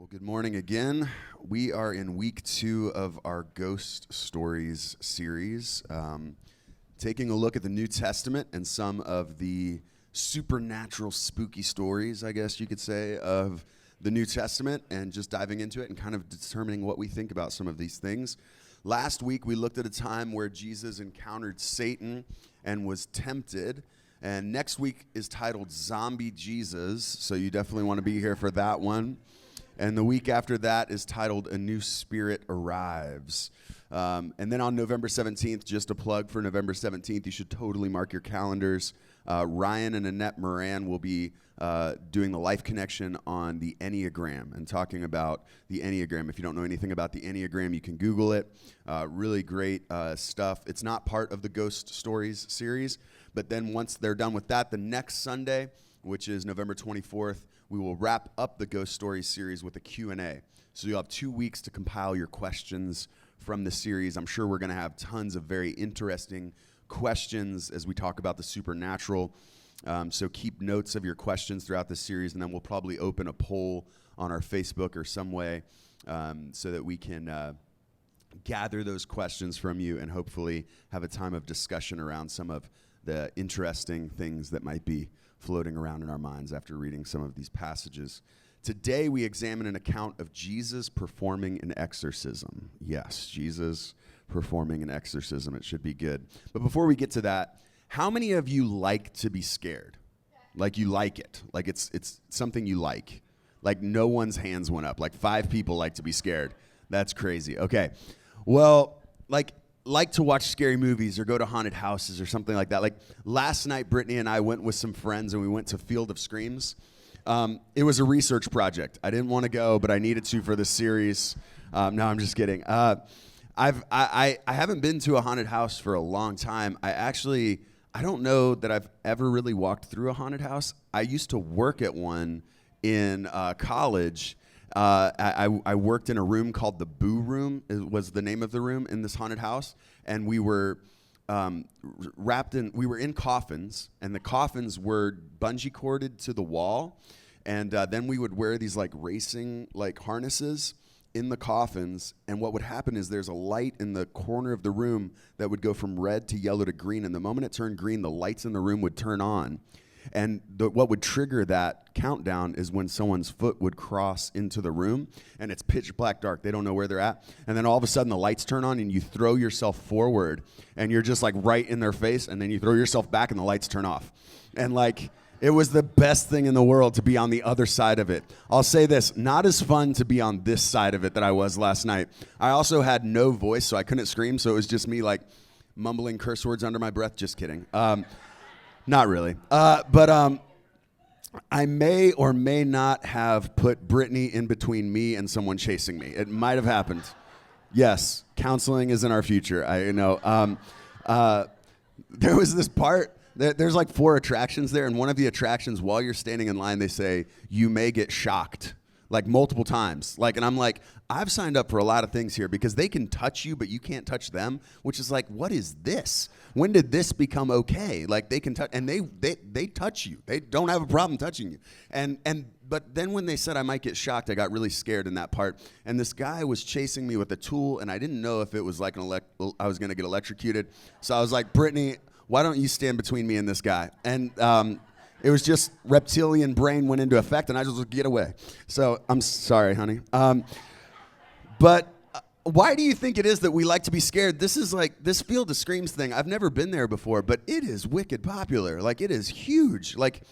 Well, good morning again. We are in week 2 of our Ghost Stories series, taking a look at the New Testament and some of the supernatural, spooky stories, I guess you could say, of the New Testament, and just diving into it and kind of determining what we think about some of these things. Last week, we looked at a time where Jesus encountered Satan and was tempted. And next week is titled Zombie Jesus, so you definitely want to be here for that one. And the week after that is titled A New Spirit Arrives. And then on November 17th, just a plug for November 17th, you should totally mark your calendars. Ryan and Annette Moran will be doing the Life Connection on the Enneagram and talking about the Enneagram. If you don't know anything about the Enneagram, you can Google it. Really great stuff. It's not part of the Ghost Stories series, but then once they're done with that, the next Sunday, which is November 24th, we will wrap up the Ghost Stories series with a Q&A. So you'll have 2 weeks to compile your questions from the series. I'm sure we're going to have tons of very interesting questions as we talk about the supernatural. So keep notes of your questions throughout the series, and then we'll probably open a poll on our Facebook or some way so that we can gather those questions from you and hopefully have a time of discussion around some of the interesting things that might be floating around in our minds after reading some of these passages. Today we examine an account of Jesus performing an exorcism. Yes, Jesus performing an exorcism. It should be good. But before we get to that, how many of you like to be scared? Like you like it. Like it's something you like. Like no one's hands went up. Like 5 people like to be scared. That's crazy. Okay. Well, like to watch scary movies or go to haunted houses or something like that. Like last night, Brittany and I went with some friends and we went to Field of Screams. It was a research project. I didn't want to go, but I needed to for this series. No, I'm just kidding. I haven't been to a haunted house for a long time. I don't know that I've ever really walked through a haunted house. I used to work at one in college. I worked in a room called the Boo Room, was the name of the room in this haunted house, and we were we were in coffins, and the coffins were bungee corded to the wall, and then we would wear these like racing like harnesses in the coffins, and what would happen is there's a light in the corner of the room that would go from red to yellow to green, and the moment it turned green, the lights in the room would turn on. And what would trigger that countdown is when someone's foot would cross into the room, and it's pitch black dark. They don't know where they're at. And then all of a sudden the lights turn on, and you throw yourself forward, and you're just like right in their face, and then you throw yourself back, and the lights turn off. And like, it was the best thing in the world to be on the other side of it. I'll say this, not as fun to be on this side of it that I was last night. I also had no voice, so I couldn't scream, so it was just me like mumbling curse words under my breath. Just kidding. Not really. But I may or may not have put Brittany in between me and someone chasing me. It might have happened. Yes, counseling is in our future. I know. There was this part, there's like 4 attractions there, and one of the attractions, while you're standing in line, they say, you may get shocked. Like multiple times. Like, and I'm like, I've signed up for a lot of things here because they can touch you, but you can't touch them, which is like, what is this? When did this become okay? Like they can touch, and they touch you. They don't have a problem touching you. But then when they said I might get shocked, I got really scared in that part. And this guy was chasing me with a tool, and I didn't know if it was like I was going to get electrocuted. So I was like, Brittany, why don't you stand between me and this guy? And it was just reptilian brain went into effect, and I just was like, get away. So I'm sorry, honey. But why do you think it is that we like to be scared? This is like this Field of Screams thing. I've never been there before, but it is wicked popular. Like it is huge. Like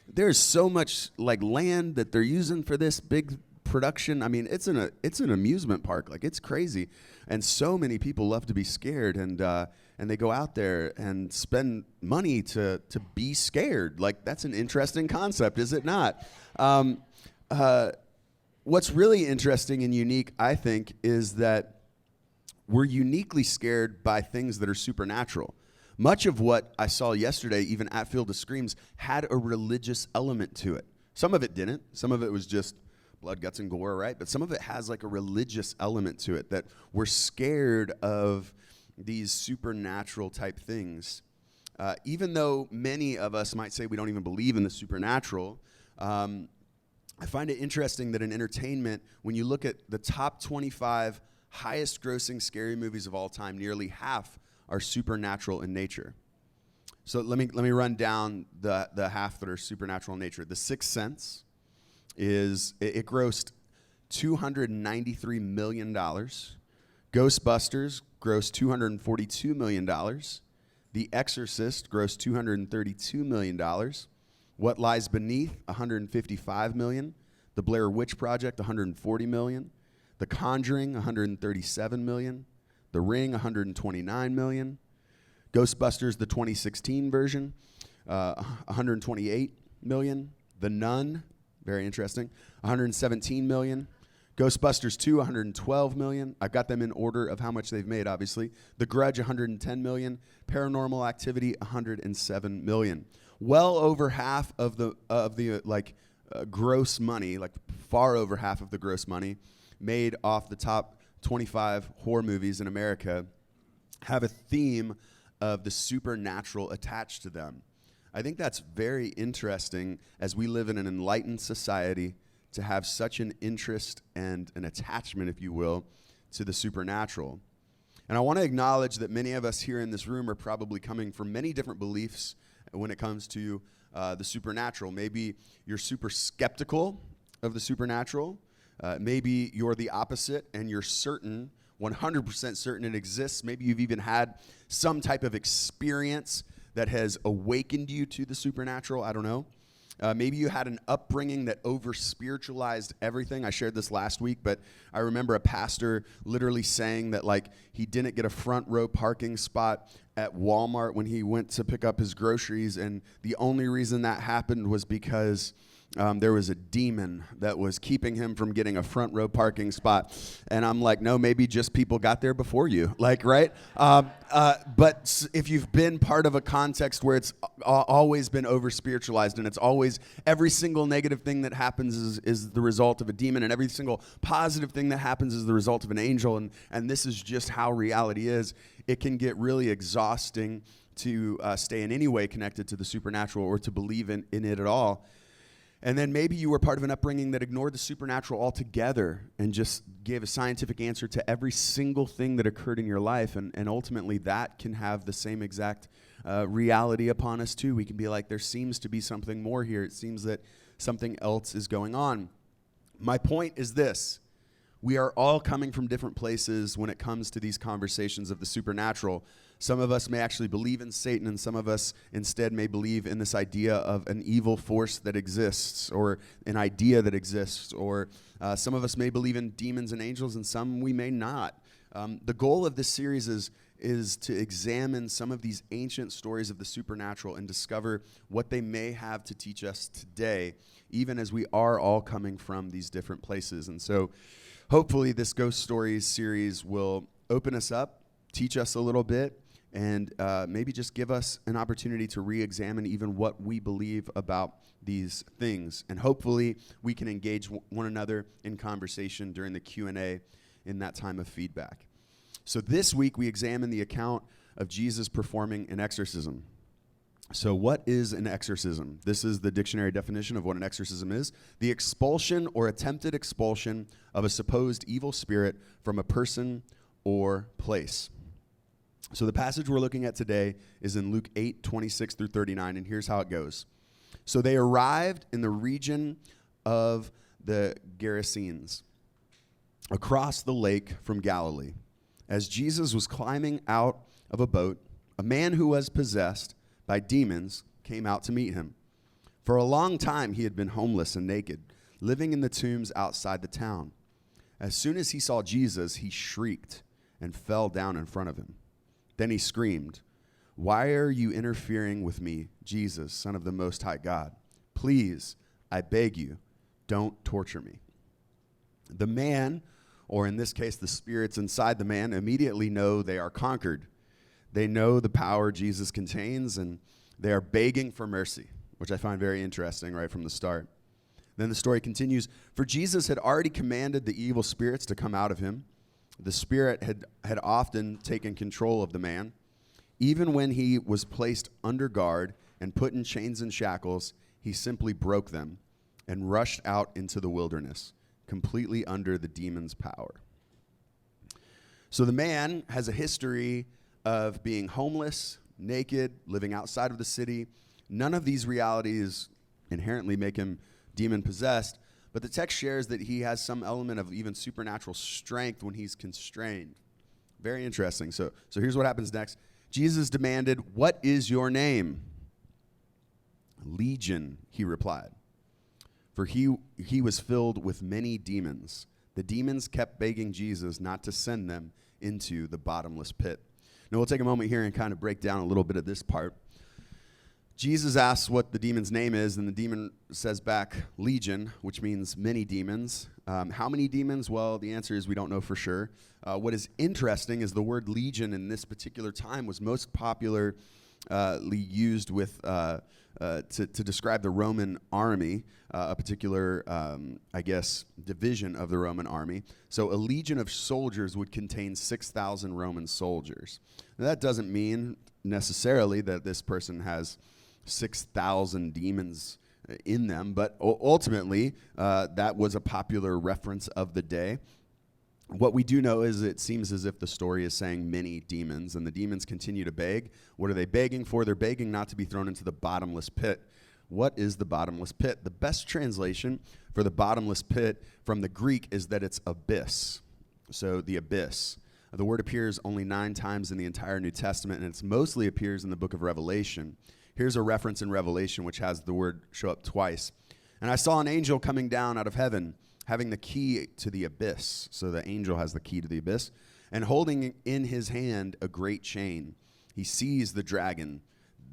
there's so much like land that they're using for this big production. I mean, it's an amusement park. Like it's crazy, and so many people love to be scared, and they go out there and spend money to be scared. Like that's an interesting concept, is it not? What's really interesting and unique, I think, is that we're uniquely scared by things that are supernatural. Much of what I saw yesterday, even at Field of Screams, had a religious element to it. Some of it didn't. Some of it was just blood, guts, and gore, right? But some of it has like a religious element to it, that we're scared of these supernatural type things. Even though many of us might say we don't even believe in the supernatural, I find it interesting that in entertainment, when you look at the top 25 highest grossing scary movies of all time, nearly half are supernatural in nature. So let me run down the half that are supernatural in nature. The Sixth Sense it grossed $293 million. Ghostbusters grossed $242 million. The Exorcist grossed $232 million. What Lies Beneath, $155 million. The Blair Witch Project, $140 million. The Conjuring, $137 million. The Ring, $129 million. Ghostbusters, the 2016 version, $128 million. The Nun, very interesting, $117 million. Ghostbusters 2, $112 million. I've got them in order of how much they've made, obviously. The Grudge, $110 million. Paranormal Activity, $107 million. Well over half of the gross money, like far over half of the gross money made off the top 25 horror movies in America have a theme of the supernatural attached to them. I think that's very interesting as we live in an enlightened society to have such an interest and an attachment, if you will, to the supernatural. And I want to acknowledge that many of us here in this room are probably coming from many different beliefs when it comes to the supernatural. Maybe you're super skeptical of the supernatural. Maybe you're the opposite and you're certain, 100% certain it exists. Maybe you've even had some type of experience that has awakened you to the supernatural. I don't know. Maybe you had an upbringing that over-spiritualized everything. I shared this last week, but I remember a pastor literally saying that like he didn't get a front row parking spot at Walmart when he went to pick up his groceries, and the only reason that happened was because there was a demon that was keeping him from getting a front row parking spot. And I'm like, no, maybe just people got there before you, like, right? But if you've been part of a context where it's always been over-spiritualized and it's always, every single negative thing that happens is the result of a demon, and every single positive thing that happens is the result of an angel, and this is just how reality is, it can get really exhausting to stay in any way connected to the supernatural or to believe in it at all. And then maybe you were part of an upbringing that ignored the supernatural altogether and just gave a scientific answer to every single thing that occurred in your life. And ultimately, that can have the same exact reality upon us, too. We can be like, there seems to be something more here. It seems that something else is going on. My point is this. We are all coming from different places when it comes to these conversations of the supernatural. Some of us may actually believe in Satan, and some of us instead may believe in this idea of an evil force that exists, or an idea that exists, or some of us may believe in demons and angels, and some we may not. The goal of this series is to examine some of these ancient stories of the supernatural and discover what they may have to teach us today, even as we are all coming from these different places. And so hopefully this Ghost Stories series will open us up, teach us a little bit, and maybe just give us an opportunity to re-examine even what we believe about these things. And hopefully we can engage one another in conversation during the Q&A in that time of feedback. So this week we examine the account of Jesus performing an exorcism. So what is an exorcism? This is the dictionary definition of what an exorcism is: the expulsion or attempted expulsion of a supposed evil spirit from a person or place. So the passage we're looking at today is in Luke 8:26 through 39, and here's how it goes. So they arrived in the region of the Gerasenes, across the lake from Galilee. As Jesus was climbing out of a boat, a man who was possessed by demons came out to meet him. For a long time he had been homeless and naked, living in the tombs outside the town. As soon as he saw Jesus, he shrieked and fell down in front of him. Then he screamed, "Why are you interfering with me, Jesus, Son of the Most High God? Please, I beg you, don't torture me." The man, or in this case the spirits inside the man, immediately know they are conquered. They know the power Jesus contains, and they are begging for mercy, which I find very interesting right from the start. Then the story continues. For Jesus had already commanded the evil spirits to come out of him. The spirit had often taken control of the man. Even when he was placed under guard and put in chains and shackles, he simply broke them and rushed out into the wilderness, completely under the demon's power. So the man has a history of being homeless, naked, living outside of the city. None of these realities inherently make him demon-possessed, but the text shares that he has some element of even supernatural strength when he's constrained. Very interesting. So here's what happens next. Jesus demanded, "What is your name?" "Legion," he replied, for he was filled with many demons. The demons kept begging Jesus not to send them into the bottomless pit. Now we'll take a moment here and kind of break down a little bit of this part. Jesus asks what the demon's name is, and the demon says back, "Legion," which means many demons. How many demons? Well, the answer is we don't know for sure. What is interesting is the word legion in this particular time was most popularly used with to describe the Roman army, a particular, division of the Roman army. So a legion of soldiers would contain 6,000 Roman soldiers. Now, that doesn't mean necessarily that this person has 6,000 demons in them, but ultimately, that was a popular reference of the day. What we do know is it seems as if the story is saying many demons, and the demons continue to beg. What are they begging for? They're begging not to be thrown into the bottomless pit. What is the bottomless pit? The best translation for the bottomless pit from the Greek is that it's abyss. So the abyss. The word appears only 9 times in the entire New Testament, and it mostly appears in the book of Revelation. Here's a reference in Revelation which has the word show up twice. "And I saw an angel coming down out of heaven, having the key to the abyss." So the angel has the key to the abyss. "And holding in his hand a great chain. He seized the dragon,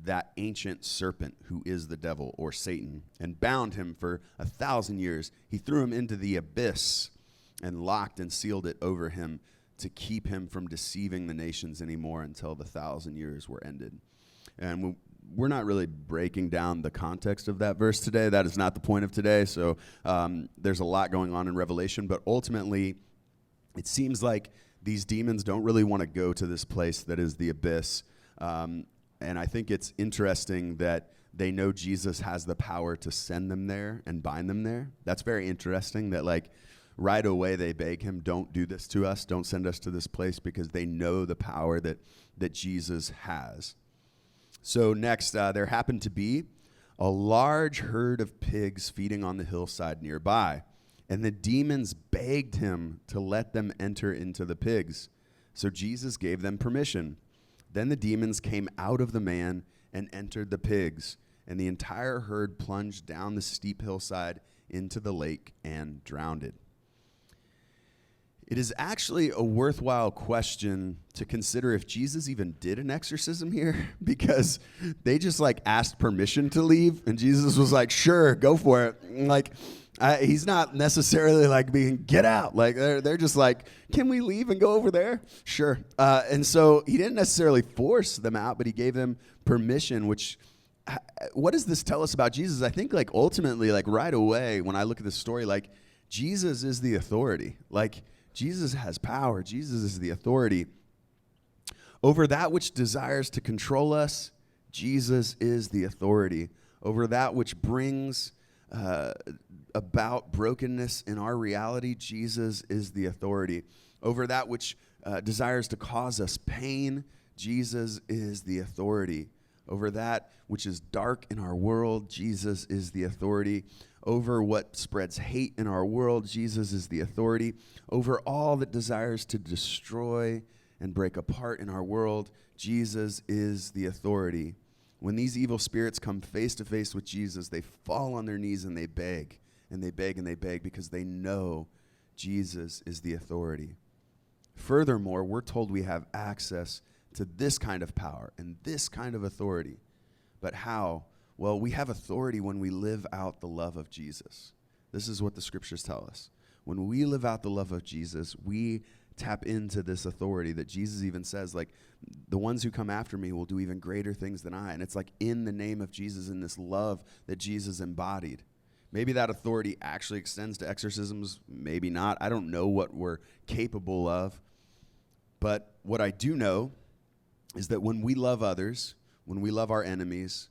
that ancient serpent who is the devil," or Satan, "and bound him for 1,000 years. He threw him into the abyss and locked and sealed it over him to keep him from deceiving the nations anymore until the 1,000 years were ended." And we're not really breaking down the context of that verse today. That is not the point of today. So there's a lot going on in Revelation, but ultimately it seems like these demons don't really want to go to this place that is the abyss. And I think it's interesting that they know Jesus has the power to send them there and bind them there. That's very interesting that right away they beg him, "Don't do this to us. Don't send us to this place," because they know the power that Jesus has. So next, there happened to be a large herd of pigs feeding on the hillside nearby, and the demons begged him to let them enter into the pigs. So Jesus gave them permission. Then the demons came out of the man and entered the pigs, and the entire herd plunged down the steep hillside into the lake and drowned it. It is actually a worthwhile question to consider if Jesus even did an exorcism here, because they just asked permission to leave, and Jesus was like, "Sure, go for it." He's not necessarily being, "Get out." They're just like, "Can we leave and go over there?" Sure. And so he didn't necessarily force them out, but he gave them permission, which, what does this tell us about Jesus? I think ultimately, right away, when I look at this story, Jesus is the authority. Jesus has power. Jesus is the authority. Over that which desires to control us, Jesus is the authority. Over that which brings about brokenness in our reality, Jesus is the authority. Over that which desires to cause us pain, Jesus is the authority. Over that which is dark in our world, Jesus is the authority. Over what spreads hate in our world, Jesus is the authority. Over all that desires to destroy and break apart in our world, Jesus is the authority. When these evil spirits come face to face with Jesus, they fall on their knees and they beg, and they beg, and they beg, because they know Jesus is the authority. Furthermore, we're told we have access to this kind of power and this kind of authority. But how? Well, we have authority when we live out the love of Jesus. This is what the scriptures tell us. When we live out the love of Jesus, we tap into this authority that Jesus even says, the ones who come after me will do even greater things than I. And it's in the name of Jesus, in this love that Jesus embodied. Maybe that authority actually extends to exorcisms, maybe not. I don't know what we're capable of. But what I do know is that when we love others, when we love our enemies,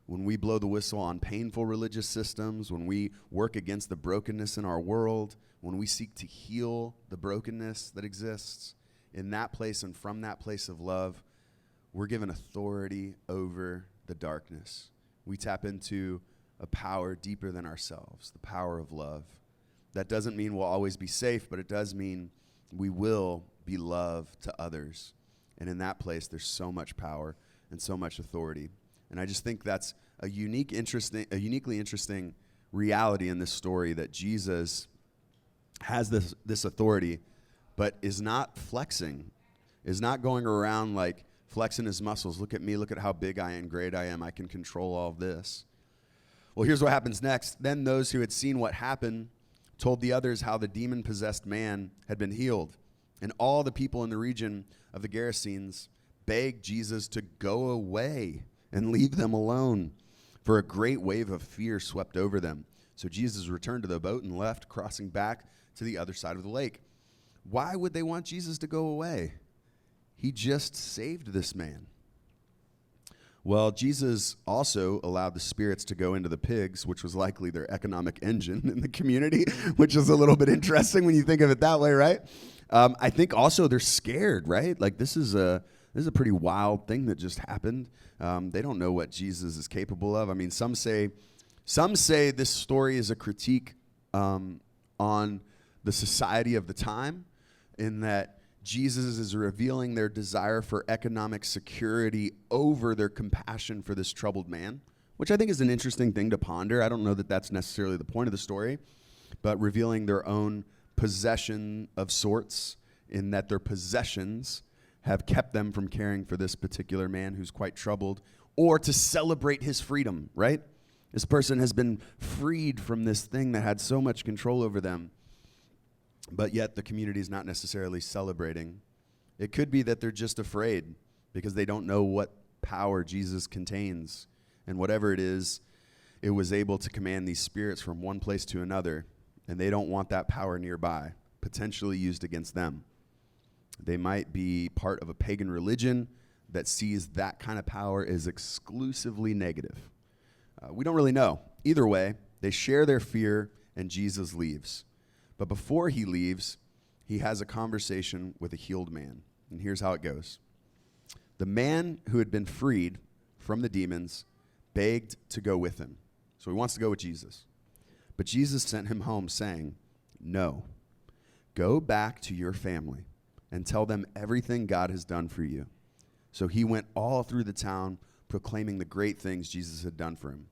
when we blow the whistle on painful religious systems, when we work against the brokenness in our world, when we seek to heal the brokenness that exists, in that place and from that place of love, we're given authority over the darkness. We tap into a power deeper than ourselves, the power of love. That doesn't mean we'll always be safe, but it does mean we will be love to others. And in that place, there's so much power and so much authority. And I just think that's a uniquely interesting reality in this story, that Jesus has this authority, but is not flexing, is not going around like flexing his muscles. Look at me, look at how big I am, great I am, I can control all of this. Well, here's what happens next. Then those who had seen what happened told the others how the demon-possessed man had been healed. And all the people in the region of the Gerasenes begged Jesus to go away and leave them alone, for a great wave of fear swept over them. So Jesus returned to the boat and left, crossing back to the other side of the lake. Why would they want Jesus to go away? He just saved this man. Well, Jesus also allowed the spirits to go into the pigs, which was likely their economic engine in the community, which is a little bit interesting when you think of it that way, right? I think also they're scared, right? Like this is a pretty wild thing that just happened. They don't know what Jesus is capable of. I mean, some say this story is a critique on the society of the time, in that Jesus is revealing their desire for economic security over their compassion for this troubled man, which I think is an interesting thing to ponder. I don't know that that's necessarily the point of the story, but revealing their own possession of sorts, in that their possessions have kept them from caring for this particular man who's quite troubled, or to celebrate his freedom, right? This person has been freed from this thing that had so much control over them, but yet the community is not necessarily celebrating. It could be that they're just afraid because they don't know what power Jesus contains. And whatever it is, it was able to command these spirits from one place to another, and they don't want that power nearby, potentially used against them. They might be part of a pagan religion that sees that kind of power as exclusively negative. We don't really know. Either way, they share their fear, and Jesus leaves. But before he leaves, he has a conversation with a healed man. And here's how it goes. The man who had been freed from the demons begged to go with him. So he wants to go with Jesus. But Jesus sent him home saying, "No, go back to your family and tell them everything God has done for you." So he went all through the town proclaiming the great things Jesus had done for him.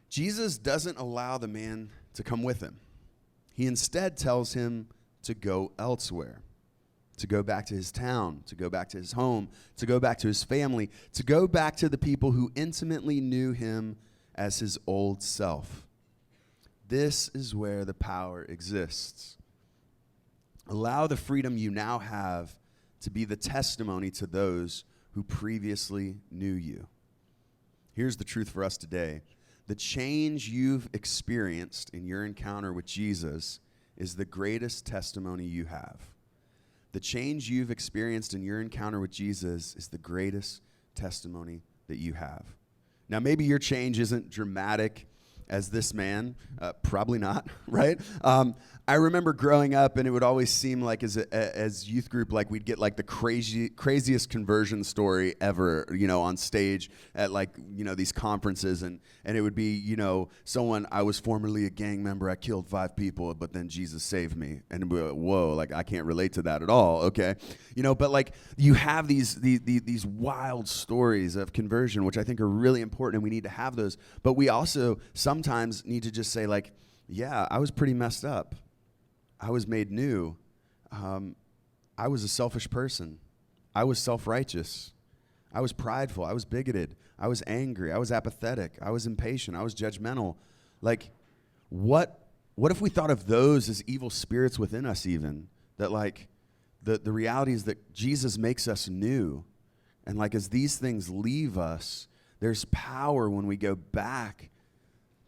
Jesus doesn't allow the man to come with him. He instead tells him to go elsewhere, to go back to his town, to go back to his home, to go back to his family, to go back to the people who intimately knew him as his old self. This is where the power exists. Allow the freedom you now have to be the testimony to those who previously knew you. Here's the truth for us today. The change you've experienced in your encounter with Jesus is the greatest testimony you have. The change you've experienced in your encounter with Jesus is the greatest testimony that you have. Now, maybe your change isn't dramatic as this man, probably not, right? I remember growing up, and it would always seem like as youth group, like we'd get like the craziest conversion story ever, on stage at these conferences, and it would be, someone, I was formerly a gang member, I killed 5 people, but then Jesus saved me, and it'd be like, whoa, like I can't relate to that at all, okay? But like you have these wild stories of conversion, which I think are really important, and we need to have those, but we also sometimes need to just say like, yeah, I was pretty messed up. I was made new. I was a selfish person. I was self-righteous. I was prideful. I was bigoted. I was angry. I was apathetic. I was impatient. I was judgmental. Like, what if we thought of those as evil spirits within us even? That like, the reality is that Jesus makes us new. And like, as these things leave us, there's power when we go back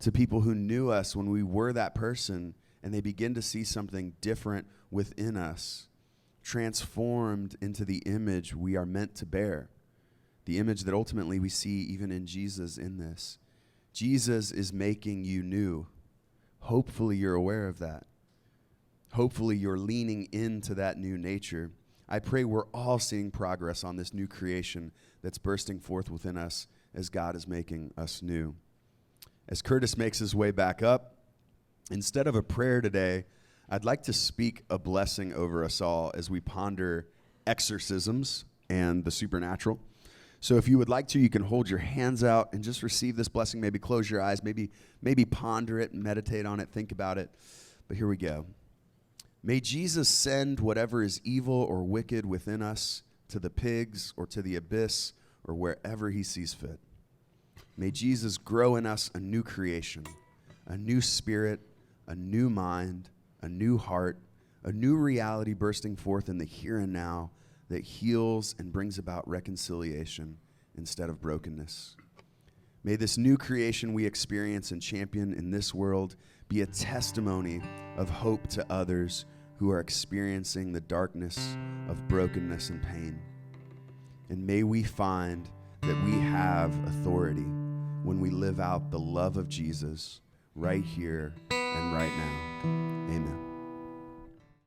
to people who knew us when we were that person, and they begin to see something different within us, transformed into the image we are meant to bear. the image that ultimately we see even in Jesus in this. Jesus is making you new. Hopefully you're aware of that. Hopefully you're leaning into that new nature. I pray we're all seeing progress on this new creation that's bursting forth within us as God is making us new. As Curtis makes his way back up, instead of a prayer today, I'd like to speak a blessing over us all as we ponder exorcisms and the supernatural. So if you would like to, you can hold your hands out and just receive this blessing. Maybe close your eyes, maybe ponder it and meditate on it, think about it. But here we go. May Jesus send whatever is evil or wicked within us to the pigs or to the abyss or wherever he sees fit. May Jesus grow in us a new creation, a new spirit, a new mind, a new heart, a new reality bursting forth in the here and now that heals and brings about reconciliation instead of brokenness. May this new creation we experience and champion in this world be a testimony of hope to others who are experiencing the darkness of brokenness and pain. And may we find that we have authority when we live out the love of Jesus right here and right now. Amen.